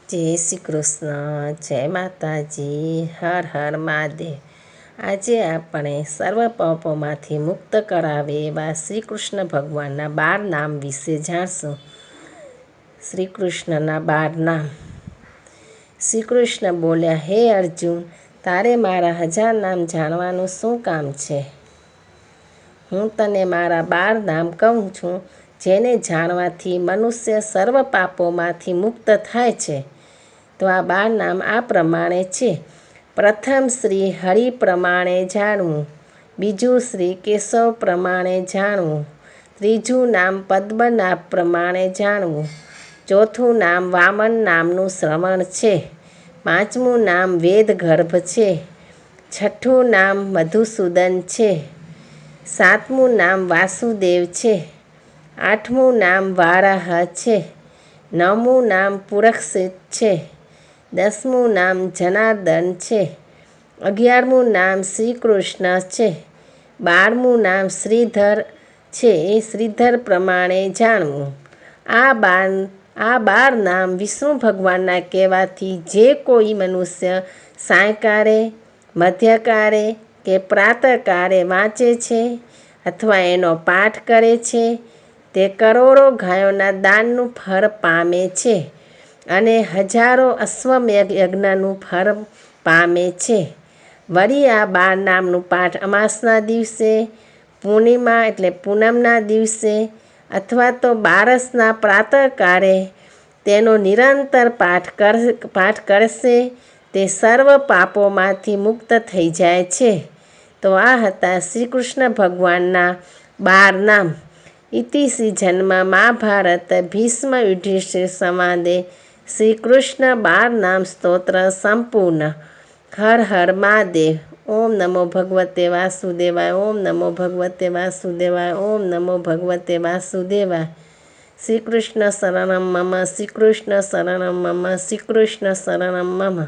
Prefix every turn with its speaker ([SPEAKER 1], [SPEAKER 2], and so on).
[SPEAKER 1] જય શ્રી કૃષ્ણ, જય માતાજી, હર હર મહાદેવ। આજે આપણે સર્વ પાપોમાંથી મુક્ત કરાવે એવા શ્રી કૃષ્ણ ભગવાનના 12 નામ વિશે જાણશું। શ્રી કૃષ્ણના 12 નામ। શ્રી કૃષ્ણ બોલ્યા, હે અર્જુન, તારે મારા 1000 નામ જાણવાનું શું કામ છે? હું તને મારા 12 નામ કહું છું, જેને જાણવાથી મનુષ્ય સર્વ પાપોમાંથી મુક્ત થાય છે। તો આ 12 નામ આ પ્રમાણે છે। પ્રથમ શ્રી હરિ પ્રમાણે જાણવું, બીજું શ્રી કેશવ પ્રમાણે જાણવું, ત્રીજું નામ પદ્મનાભ પ્રમાણે જાણવું, ચોથું નામ વામન નામનું શ્રવણ છે, પાંચમું નામ વેદગર્ભ છે, છઠ્ઠું નામ મધુસૂદન છે, સાતમું નામ વાસુદેવ છે, આઠમું નામ વારાહ છે, નવમું નામ પુરક્ષિત છે, 10મું નામ જનાર્દન છે, 11મું નામ શ્રી કૃષ્ણ છે, 12મું નામ શ્રીધર છે, એ શ્રીધર પ્રમાણે જાણવું। આ 12 નામ વિષ્ણુ ભગવાનના કહેવાથી જે કોઈ મનુષ્ય સાયંકાળે, મધ્યકાળે કે પ્રાતઃકાળે વાંચે છે અથવા એનો પાઠ કરે છે, તે કરોડો ગાયોના દાનનું ફળ પામે છે અને હજારો અશ્વમેઘ યજ્ઞનું ફળ પામે છે। વળી આ 12 નામનું પાઠ અમાસના દિવસે, પૂર્ણિમા એટલે પૂનમના દિવસે અથવા તો બારસના પ્રાતઃકાળે તેનો નિરંતર પાઠ કરશે તે સર્વ પાપોમાંથી મુક્ત થઈ જાય છે। તો આ હતા શ્રી કૃષ્ણ ભગવાનના 12 નામ। ઇતિ શ્રી જન્મ મહાભારત ભીષ્મ યુધિષ્ઠિર સંવાદે શ્રી કૃષ્ણ 12 નામ સ્તોત્ર સંપૂર્ણ। હર હર મહાદેવ। ઓમ નમો ભગવતે વાસુદેવાય, ઓમ નમો ભગવતે વાસુદેવાય, ઓમ નમો ભગવતે વાસુદેવાય। શ્રી કૃષ્ણ શરણમ મમ, શ્રી કૃષ્ણ શરણમ મમ, શ્રી કૃષ્ણ શરણમ મમ।